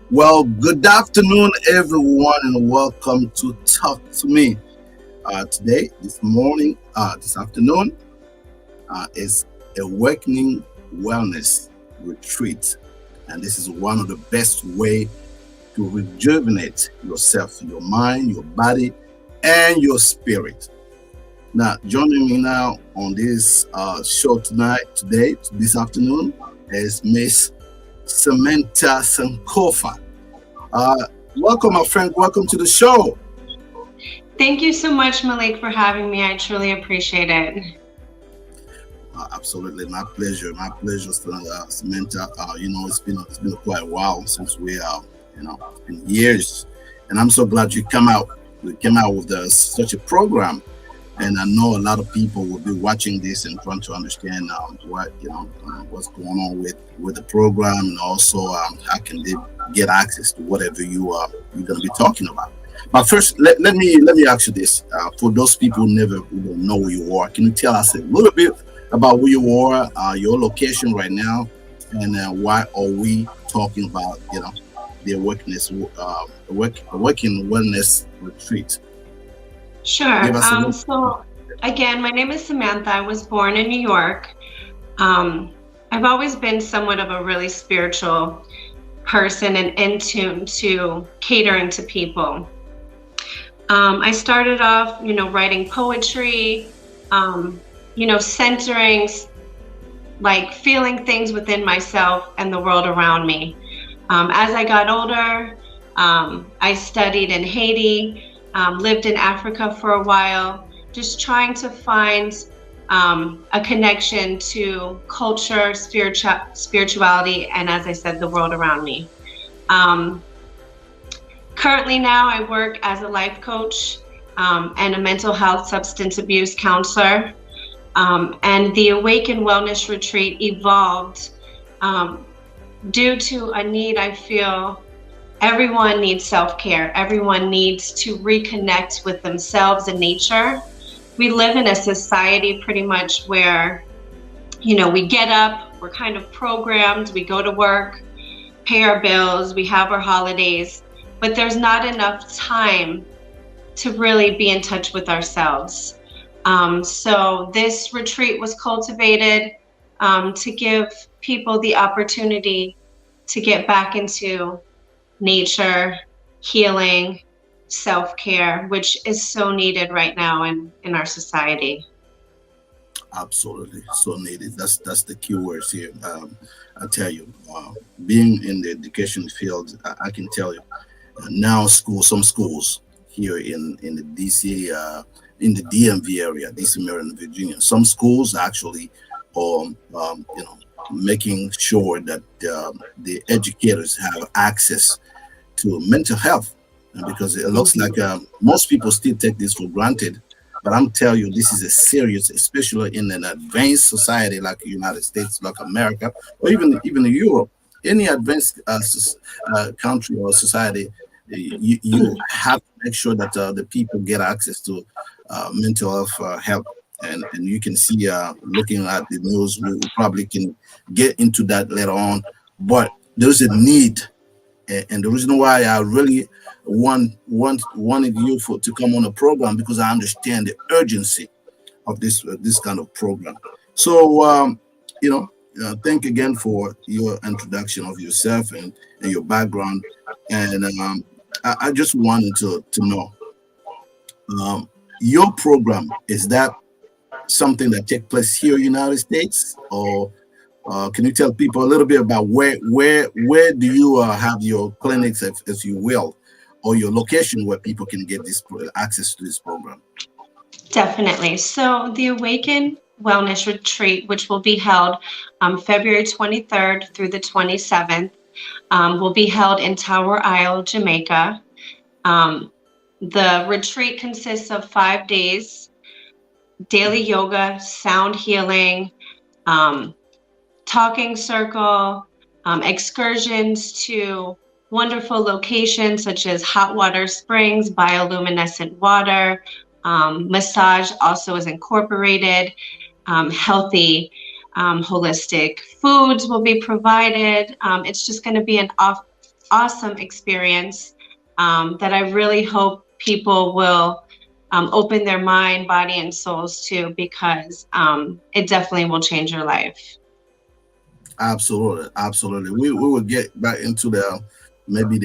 Well, good afternoon, everyone, and welcome to Talk to Me. Today, this morning, this afternoon, is Awakening Wellness Retreat, and this is one of the best way to rejuvenate yourself, your mind, your body, and your spirit. Now, joining me now on this show this afternoon, is Miss Samantha Sankofa. Uh, Welcome, my friend. Welcome to the show. Thank you so much, Malik, for having me. I truly appreciate it. Absolutely, my pleasure. My pleasure, Samantha. It's been quite a while since it's been years, and I'm so glad you come out. You came out with such a program, and I know a lot of people will be watching this and trying to understand what's going on with the program, and also how can they get access to whatever you're going to be talking about. But first, let me ask you this: for those people who don't know who you are, can you tell us a little bit about who you are, your location right now, and why are we talking about the Awaken Wellness Retreat? Sure. Give us a little. So, again, my name is Samantha. I was born in New York. Um, I've always been somewhat of a really spiritual person and in tune to catering to people. I started off, writing poetry, centering, like feeling things within myself and the world around me. As I got older, I studied in Haiti, lived in Africa for a while, just trying to find a connection to culture, spirituality, and as I said, the world around me. Um, Currently now I work as a life coach and a mental health substance abuse counselor. And the Awaken Wellness Retreat evolved um, due to a need I feel everyone needs self-care. Everyone needs to reconnect with themselves and nature. We live in a society pretty much where, we get up, we're kind of programmed, we go to work, pay our bills, we have our holidays, but there's not enough time to really be in touch with ourselves. So this retreat was cultivated to give people the opportunity to get back into nature, healing, self-care, which is so needed right now in our society. Absolutely, so needed. That's the key words here. I tell you, being in the education field, I can tell you now. Some schools here in the DC, in the DMV area, DC, Maryland, Virginia. Some schools actually are, making sure that the educators have access to mental health, because it looks Mhm. like most people still take this for granted. But I'm telling you, this is a serious, especially in an advanced society like the United States, like America, or even Europe. Any advanced country or society, you have to make sure that the people get access to mental health help. And you can see, looking at the news, we probably can get into that later on. But there's a need, and the reason why I really wanted you to come on the program, because I understand the urgency of this kind of program. So, you know, thank again for your introduction of yourself and your background. And I just wanted to know, um, your program, is that something that takes place here in the United States, or can you tell people a little bit about where do you have your clinics, if you will, or your location where people can get this access to this program? Definitely. So the Awaken Wellness Retreat, which will be held February 23rd through the 27th, will be held in Tower Isle, Jamaica. Um, the retreat consists of 5 days, daily yoga, sound healing, um, talking circle, excursions to wonderful locations such as hot water springs, bioluminescent water, massage also is incorporated, healthy, holistic foods will be provided. It's just going to be an awesome experience that I really hope people will open their mind, body, and souls to, because it definitely will change your life. Absolutely, absolutely. We will get back into the maybe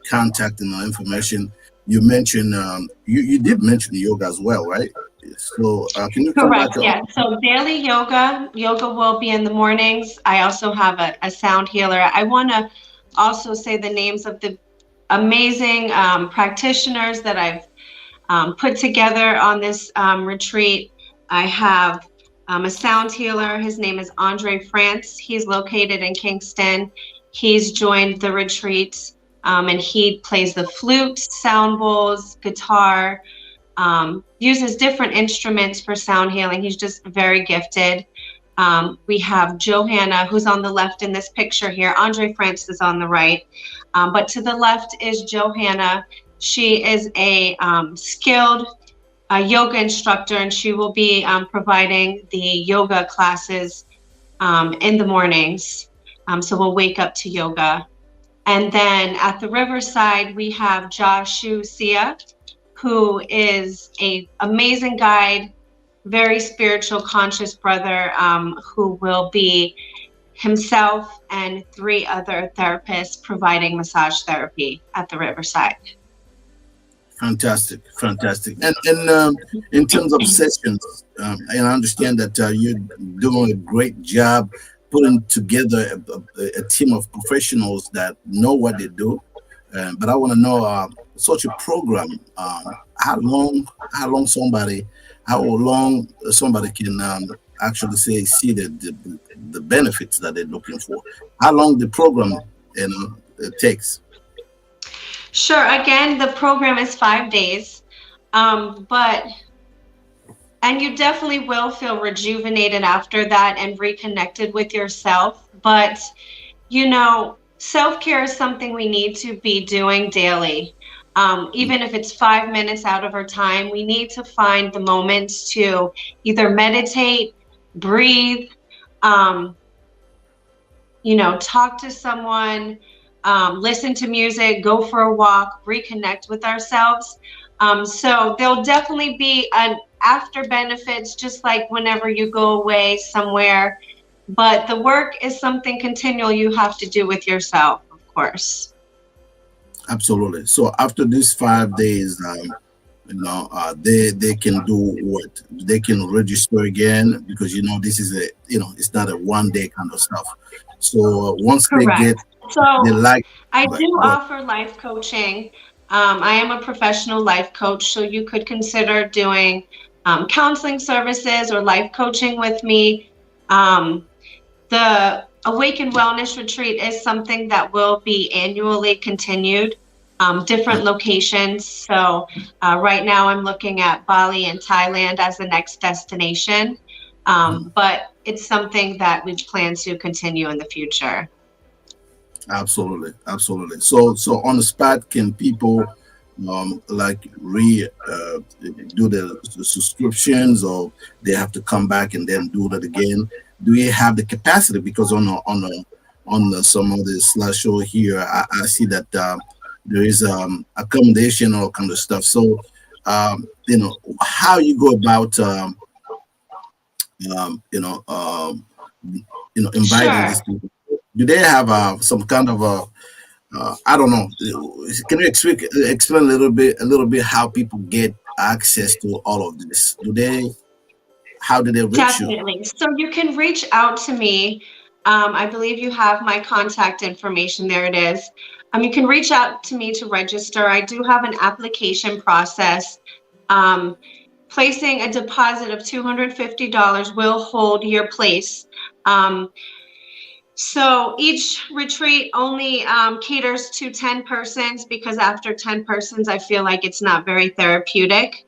contact and the information. You mentioned you did mention yoga as well, right? So can you come back Correct, on? yes. So daily yoga will be in the mornings. I also have a sound healer. I want to also say the names of the amazing practitioners that I've put together on this retreat. I have a sound healer. His name is Andre France. He's located in Kingston. He's joined the retreat, and he plays the flute, sound bowls, guitar, uses different instruments for sound healing. He's just very gifted. We have Johanna, who's on the left in this picture here. Andre France is on the right. But to the left is Johanna. She is a skilled yoga instructor, and she will be providing the yoga classes in the mornings. So we'll wake up to yoga. And then at the Riverside, we have Joshua Sia, who is an amazing guide, very spiritual, conscious brother, who will be himself and 3 other therapists providing massage therapy at the Riverside. Fantastic, fantastic. And in terms of sessions, and I understand that you're doing a great job putting together a team of professionals that know what they do. But I want to know such a program. How long? How long somebody can actually say see the benefits that they're looking for? How long the program it takes? Sure. Again, the program is 5 days, but and you definitely will feel rejuvenated after that and reconnected with yourself. But self-care is something we need to be doing daily. Even if it's 5 minutes out of our time, we need to find the moments to either meditate, breathe, talk to someone, listen to music, go for a walk, reconnect with ourselves. So there'll definitely be an after benefits, just like whenever you go away somewhere. But the work is something continual you have to do with yourself, of course. Absolutely. So after these 5 days, they can do what they can register again, because this is it's not a 1 day kind of stuff. So once they Correct. get So they like, I but do but offer life coaching. I am a professional life coach, so you could consider doing counseling services or life coaching with me. The Awaken Wellness Retreat is something that will be annually continued, different locations. So right now I'm looking at Bali and Thailand as the next destination, but it's something that we plan to continue in the future. absolutely, absolutely. So on the spot, can people like do the subscriptions, or they have to come back and then do that again? Do you have the capacity? Because on some of the slideshow here, I see that there is accommodation, all kind of stuff. So how you go about inviting Sure. these people. Do they have some kind of a I don't know. Can you explain a little bit how people get access to all of this? How do they reach you? Definitely. So you can reach out to me. I believe you have my contact information. There it is. You can reach out to me to register. I do have an application process. Um, Placing a deposit of $250 will hold your place. So each retreat only caters to 10 persons, because after 10 persons, I feel like it's not very therapeutic.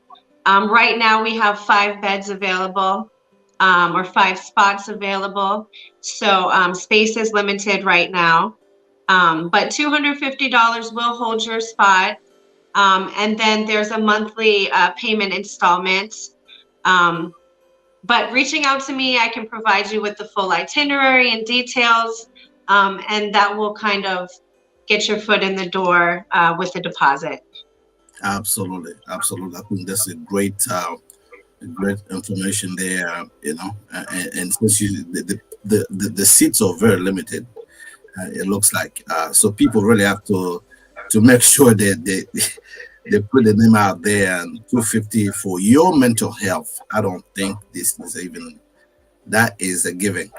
Right now, we have 5 beds available, or 5 spots available. So space is limited right now. But $250 will hold your spot. And then there's a monthly payment installment. But reaching out to me, I can provide you with the full itinerary and details. and that will kind of get your foot in the door with the deposit. Absolutely, absolutely. I think that's a great information there. And especially the seats are very limited. It looks like so people really have to make sure that they put the name out there. And 250 for your mental health. I don't think this is even that is a giving.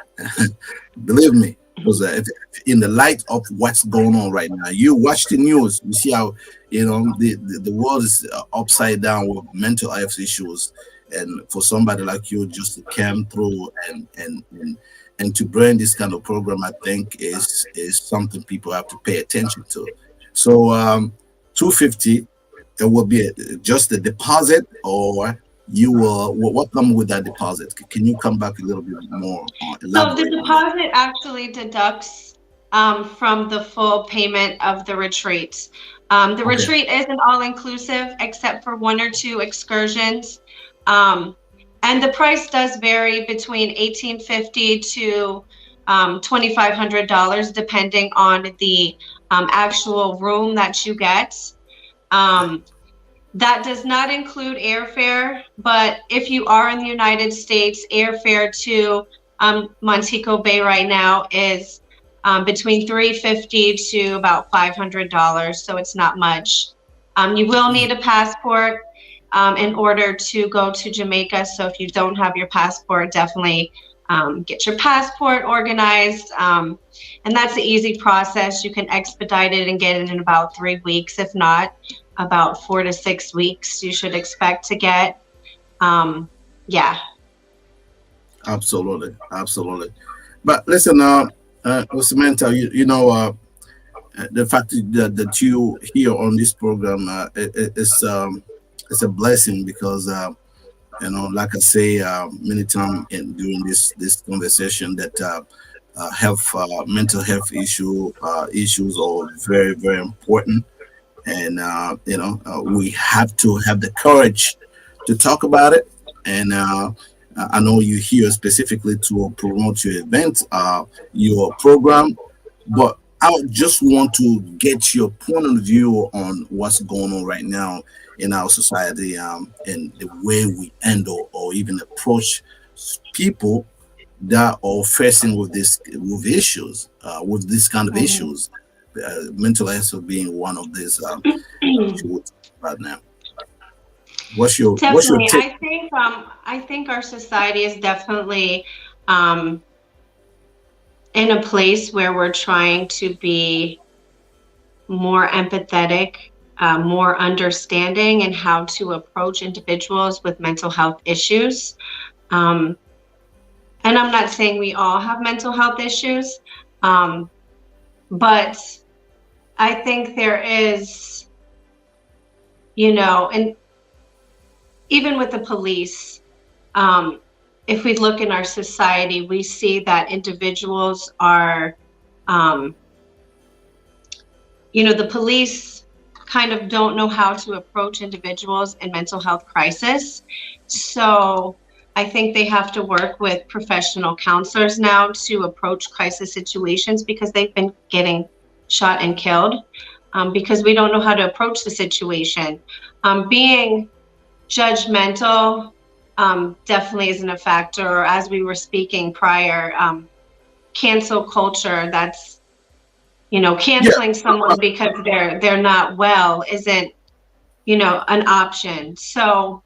Believe me, because if in the light of what's going on right now, you watch the news, you see how the world is upside down with mental health issues, and for somebody like you just to come through and to bring this kind of program, I think is something people have to pay attention to. So 250, it will be just a deposit, or you will what come with that deposit? Can you come back a little bit more So the elaborate on that? deposit actually deducts from the full payment of the retreat. The Okay. retreat isn't all inclusive except for one or two excursions. Um, and the price does vary between $1,850 to $2,500 depending on the actual room that you get. Um, that does not include airfare, but if you are in the United States, airfare to Montego Bay right now is between $350 to about $500, so it's not much. You will need a passport in order to go to Jamaica, so if you don't have your passport, definitely get your passport organized. And that's an easy process. You can expedite it and get it in about 3 weeks, if not about 4 to 6 weeks you should expect to get. Yeah. Absolutely, absolutely. But listen, Samantha, the fact that you here on this program, it's a blessing because like I say many times during this conversation that mental health issues are very very important, and we have to have the courage to talk about it. And I know you're here specifically to promote your event, your program, but I just want to get your point of view on what's going on right now in our society, and the way we handle or even approach people that are facing with issues, with this kind of Mhm. issues. Mental health being one of these issues right now. What's your Definitely. take? I think our society is definitely um, in a place where we're trying to be more empathetic, more understanding in how to approach individuals with mental health issues. Um, and I'm not saying we all have mental health issues, um, but I think there is, and even with the police, um, if we look in our society, we see that individuals are, um, the police kind of don't know how to approach individuals in mental health crisis. So I think they have to work with professional counselors now to approach crisis situations because they've been getting shot and killed because we don't know how to approach the situation. Being judgmental definitely isn't a factor. Or as we were speaking prior, cancel culture, that's Yeah, canceling someone because they're not well isn't an option. So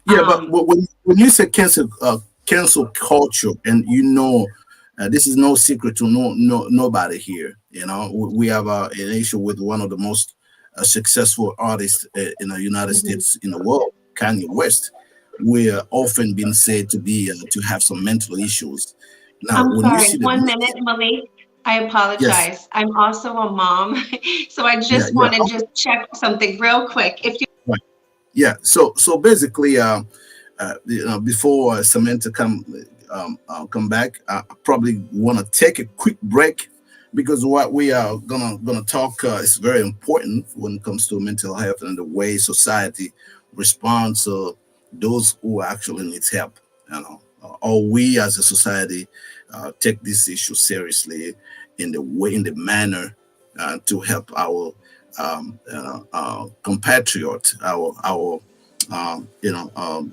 yeah, but when you say cancel culture, and this is no secret to nobody here. We have an issue with one of the most successful artists in the United mhm. States in the world, Kanye West. We're often been said to have some mental issues. Now, I'm when you sorry, see the 1 minute, music, Malik. I yes, apologize. I'm also a mom, so I yeah, just yeah, want to just check something real quick. If you right, yeah. So basically, before Samantha come back, I probably want to take a quick break because what we are gonna talk is very important when it comes to mental health and the way society responds to those who actually needs help. or we as a society take this issue seriously in the way, in the manner to help our compatriots, our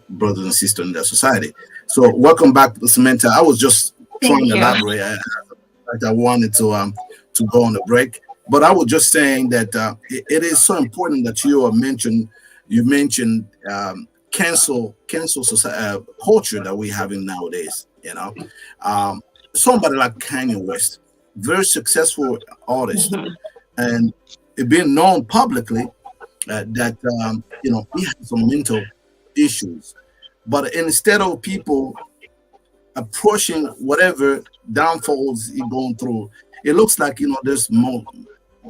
brothers and sisters in the society. So welcome back, Samantha. I was just trying Thank to you. elaborate. I wanted to go on a break, but I was just saying that it is so important that you mentioned cancel society, culture that we're having nowadays. Somebody like Kanye West, very successful artist, Mhm. and it being known publicly that he has some mental issues, but instead of people approaching whatever downfalls he's going through, it looks like there's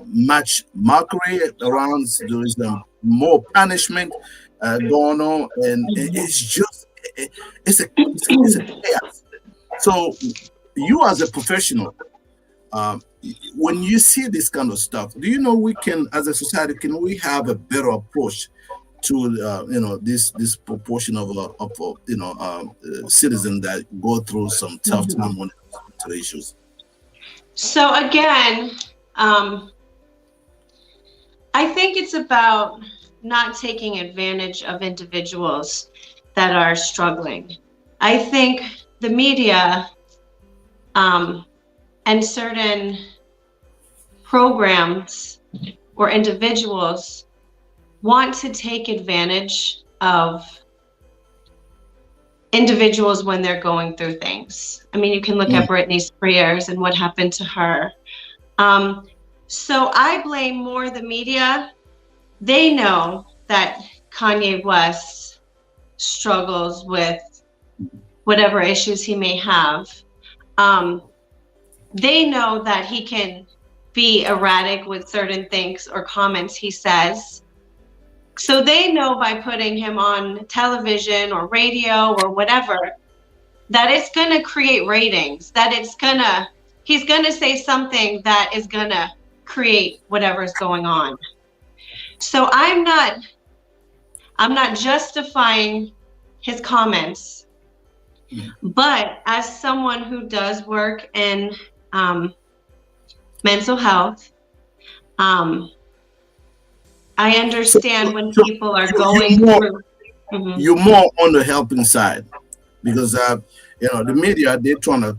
much mockery around. There is more punishment going on, and it's just it's a chaos. So you as a professional, um, when you see this kind of stuff, do you know we can, as a society, can we have a better approach to this proportion of citizens that go through some tough Mhm. time when it comes to issues? So again, um, I think it's about not taking advantage of individuals that are struggling. I think the media um, and certain programs or individuals want to take advantage of individuals when they're going through things. I mean, you can look Mm, at Britney Spears and what happened to her. Um, so I blame more the media. They know that Kanye West struggles with whatever issues he may have. Um, they know that he can be erratic with certain things or comments he says. So they know by putting him on television or radio or whatever that it's going to create ratings, that he's going to say something that is going to create whatever's going on. So I'm not justifying his comments, mm. but as someone who does work in mental health, um, I So, understand when so, people are so going through. Mhm. you're more on the helping side, because the media, they're trying to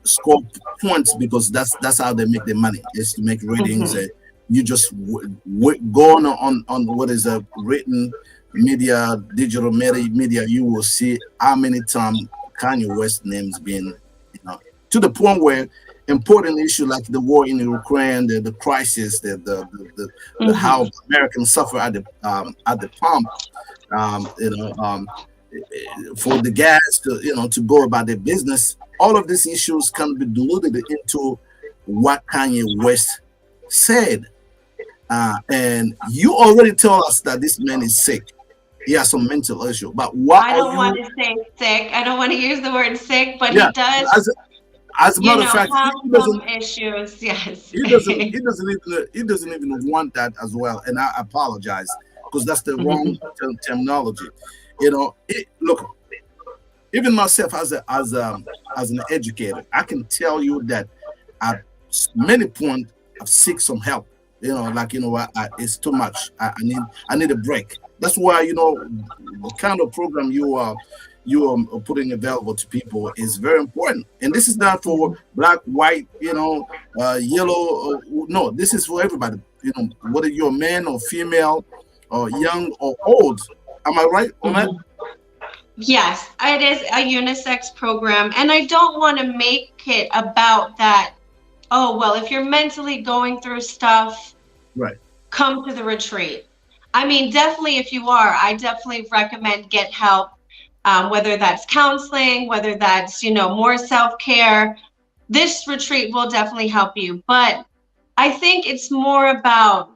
score points, because that's how they make their money, is to make ratings. Mhm. And you just go on what is a written media, digital media, you will see how many times Kanye West names being, to the point where important issue like the war in Ukraine, the crisis, the how Mhm. Americans suffer at the pump, for the gas to go about their business. All of these issues can be diluted into what Kanye West said. And you already tell us that this man is sick. He has some mental issue. But what I are don't want you? to say sick. I don't want to use the word sick, but Yeah, he does, as as a matter of fact, have some issues. Yes. he doesn't even want that as well. And I apologize, because that's the wrong Mhm. terminology. Look, even myself as an educator, I can tell you that at many points I've seek some help. Like what, it's too much. I need a break. That's why the kind of program you are putting available to people is very important. And this is not for Mhm. black, white, yellow. No, this is for everybody. Whether you're a man or female, or young or old. Am I right on that? Mhm. Yes, it is a unisex program. And I don't want to make it about that. Oh, well, if you're mentally going through stuff, Right. come to the retreat. I mean, definitely, if you are, I definitely recommend get help, whether that's counseling, whether that's, more self care. This retreat will definitely help you. But I think it's more about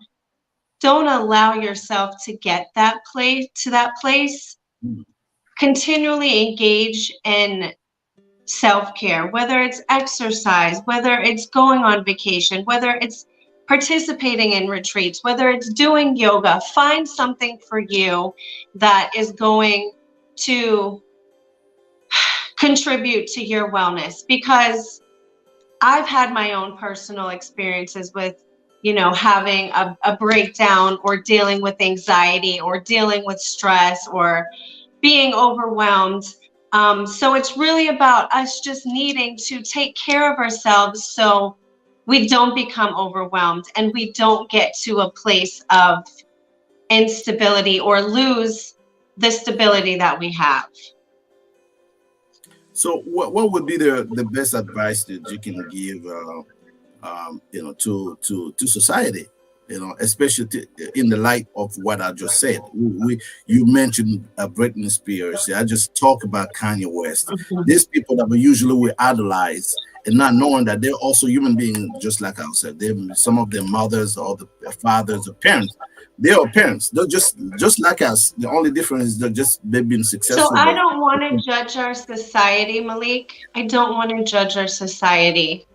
don't allow yourself to get that place. Mm. Continually engage in self care, whether it's exercise, whether it's going on vacation, whether it's participating in retreats, whether it's doing yoga. Find something for you that is going to contribute to your wellness, because I've had my own personal experiences with, having a breakdown, or dealing with anxiety, or dealing with stress, or being overwhelmed. So it's really about us just needing to take care of ourselves so we don't become overwhelmed and we don't get to a place of instability or lose the stability that we have. So what would be the best advice that you can give to society, especially in the light of what I just said. You mentioned Britney Spears. I just talk about Kanye West. These people that we idolize, and not knowing that they're also human beings, just like I said. They, some of their mothers or the fathers or parents, they are parents. They're just like us. The only difference is they've been So successful. I don't want to judge our society, Malik. I don't want to judge our society.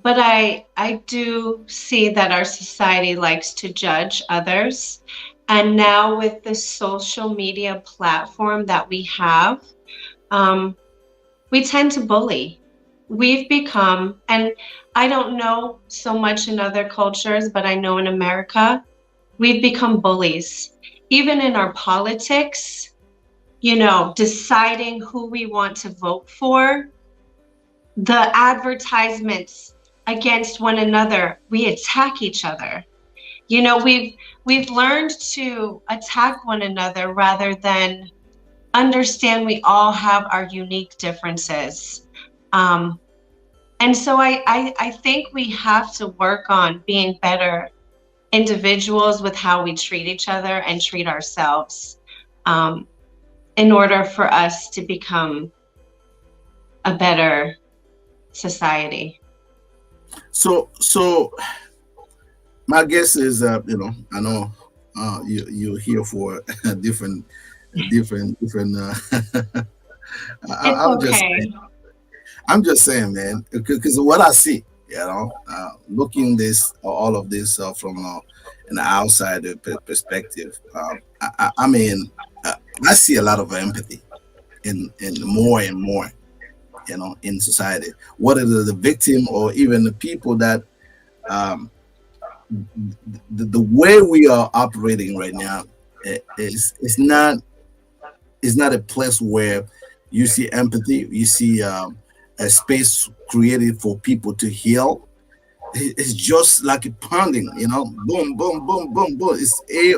But I do see that our society likes to judge others. And now with the social media platform that we have, we tend to bully. We've become, and I don't know so much in other cultures, but I know in America, we've become bullies. Even in our politics, deciding who we want to vote for, the advertisements against one another, we attack each other. We've learned to attack one another rather than understand we all have our unique differences. And so I think we have to work on being better individuals with how we treat each other and treat ourselves, in order for us to become a better society. So my guess is, I know you're here for different. It's I'm just okay. I'm just saying, man, because what I see, looking this all of this from an outsider perspective, I mean, I see a lot of empathy in more and more, in society. Whether the victim or even the people that um, the way we are operating right now is not a place where you see empathy. You see a space created for people to heal. It's just like a pounding, boom, boom, boom, boom, boom. It's A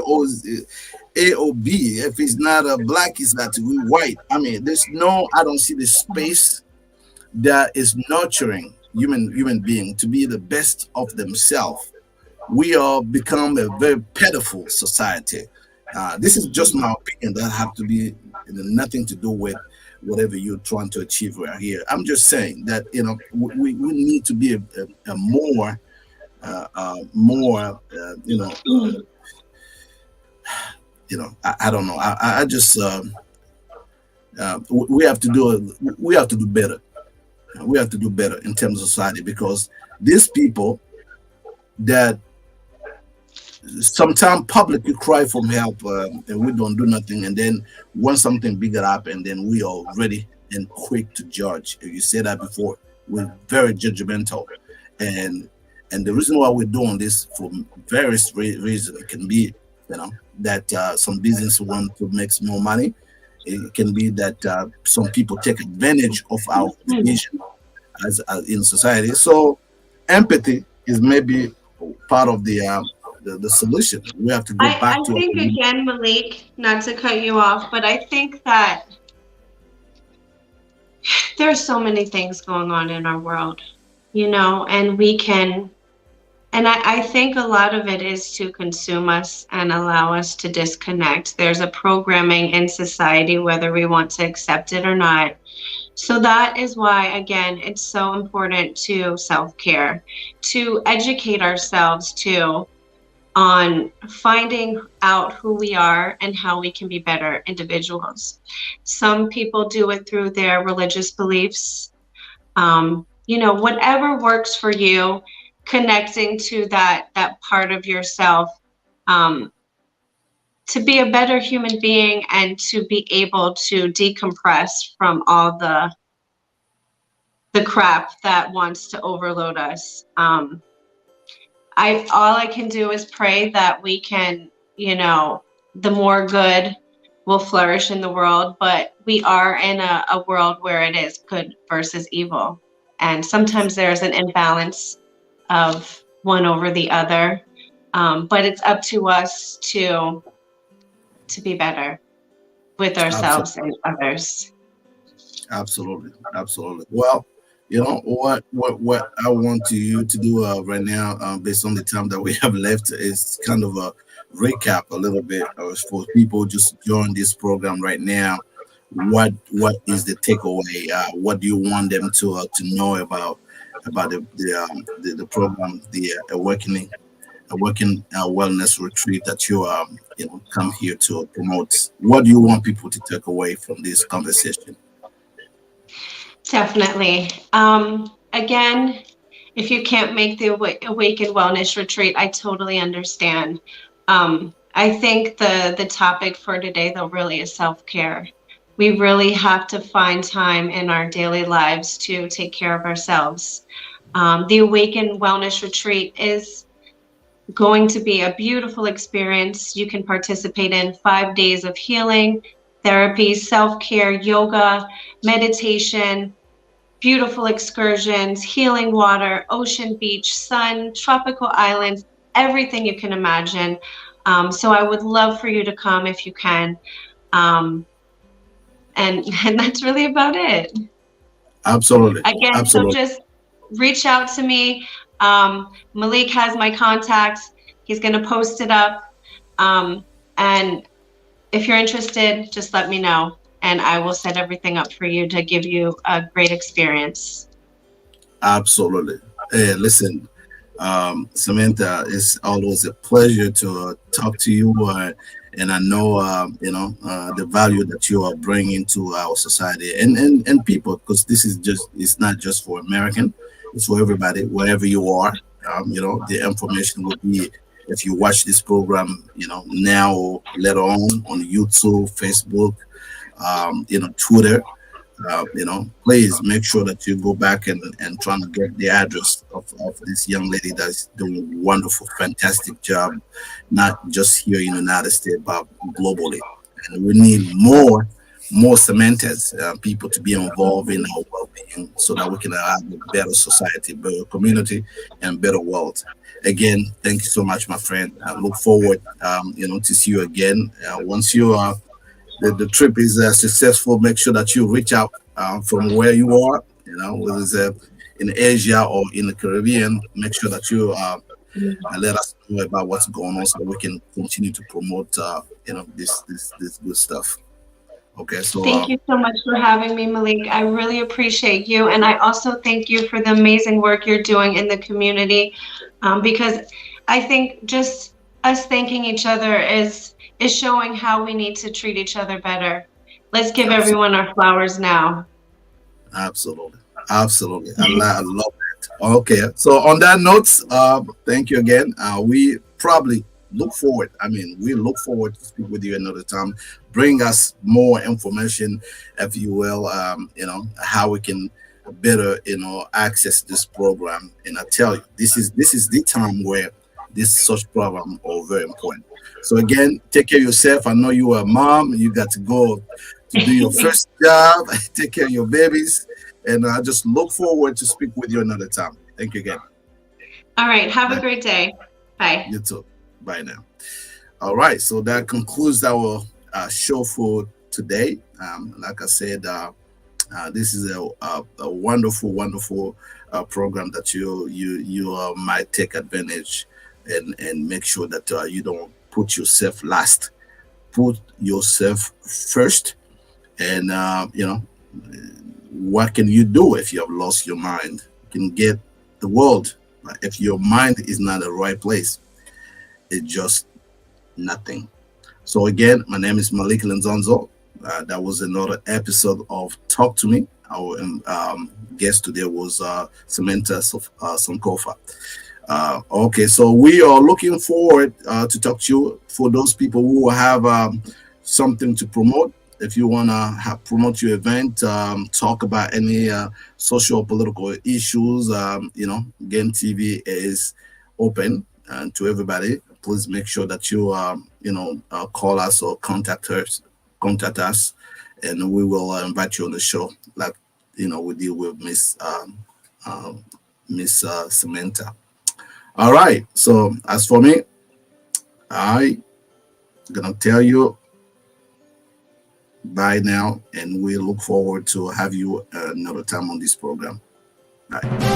or B. If it's not a black, it's not white. I mean, I don't see the space that is nurturing human being to be the best of themselves. We are become a very pitiful society. This is just my opinion. That have to be nothing to do with whatever you're trying to achieve right here. I'm just saying that we need to be a more I don't know. I just we have to do better. We have to do better in terms of society, because these people that sometimes publicly cry for help, and we don't do nothing, and then once something bigger happen, then we are ready and quick to judge. You said that before. We're very judgmental, and the reason why we're doing this for various reasons. It can be that some business want to make more money. It can be that some people take advantage of our position as in society. So empathy is maybe part of the solution. We have to go back I to think, again, Malik, not to cut you off, but I think that there are so many things going on in our world, and I think a lot of it is to consume us and allow us to disconnect. There's a programming in society, whether we want to accept it or not. So that is why, again, it's so important to self-care, to educate ourselves too on finding out who we are and how we can be better individuals. Some people do it through their religious beliefs. Whatever works for you, connecting to that part of yourself, to be a better human being and to be able to decompress from all the crap that wants to overload us. All I can do is pray that we can, the more good will flourish in the world, but we are in a world where it is good versus evil. And sometimes there's an imbalance of one over the other. But it's up to us to be better with ourselves and others. Absolutely, absolutely. Well, you know what I want you to do right now, based on the time that we have left, is kind of a recap a little bit for people just join this program right now. What is the takeaway? What do you want them to know about the program, the Awaken Wellness Retreat that you come here to promote? What do you want people to take away from this conversation? Definitely. Again, if you can't make the Awaken Wellness Retreat, I totally understand. I think the topic for today, though, really is self-care. We really have to find time in our daily lives to take care of ourselves. The Awaken Wellness Retreat is going to be a beautiful experience. You can participate in 5 days of healing, therapy, self-care, yoga, meditation, beautiful excursions, healing water, ocean, beach, sun, tropical islands, everything you can imagine. So I would love for you to come if you can. And that's really about it. Absolutely. Again, Absolutely. so just reach out to me. Malik has my contacts. He's going to post it up. And if you're interested, just let me know, and I will set everything up for you to give you a great experience. Absolutely. Hey, listen, Samantha, it's always a pleasure to talk to you, and I know the value that you are bringing to our society and people, because this is it's not just for American, it's for everybody wherever you are. The information will be, if you watch this program, now or later on YouTube, Facebook, Twitter. Please make sure that you go back and try to get the address of this young lady that's doing a wonderful, fantastic job, not just here in the United States, but globally. And we need more Samanthas, people to be involved in our well-being so that we can have a better society, better community, and better world. Again, thank you so much, my friend. I look forward, to see you again. Once the trip is successful, make sure that you reach out from where you are, whether it's in Asia or in the Caribbean. Make sure that you let us know about what's going on so we can continue to promote, this good stuff. Okay, so thank you so much for having me, Malik. I really appreciate you, and I also thank you for the amazing work you're doing in the community, because I think just us thanking each other is showing how we need to treat each other better. Let's give everyone our flowers now. Absolutely. Absolutely. I love it. Okay. So on that note, thank you again. We probably look forward. We look forward to speak with you another time. Bring us more information, if you will, how we can better, access this program. And I tell you, this is the time where this such program are very important. So again, take care of yourself. I know you are a mom. You got to go to do your first job. Take care of your babies. And I just look forward to speak with you another time. Thank you again. All right. Have a great day. Bye. You too. Bye now. All right. So that concludes our show for today. Like I said, this is a wonderful, wonderful program that you might take advantage and make sure that you don't put yourself last. Put yourself first. And, what can you do if you have lost your mind? You can get the world. But if your mind is not the right place, it's just nothing. So again, my name is Malik Lenzonzo. That was another episode of Talk to Me. Our guest today was Samantha Sankofa. Okay, so we are looking forward to talk to you. For those people who have something to promote, if you want to promote your event, talk about any social political issues, again, TV is open to everybody. Please make sure that you, call us or contact us, and we will invite you on the show. Like, we deal with Miss Samantha. All right. So as for me, I gonna tell you bye now, and we look forward to have you another time on this program. Bye.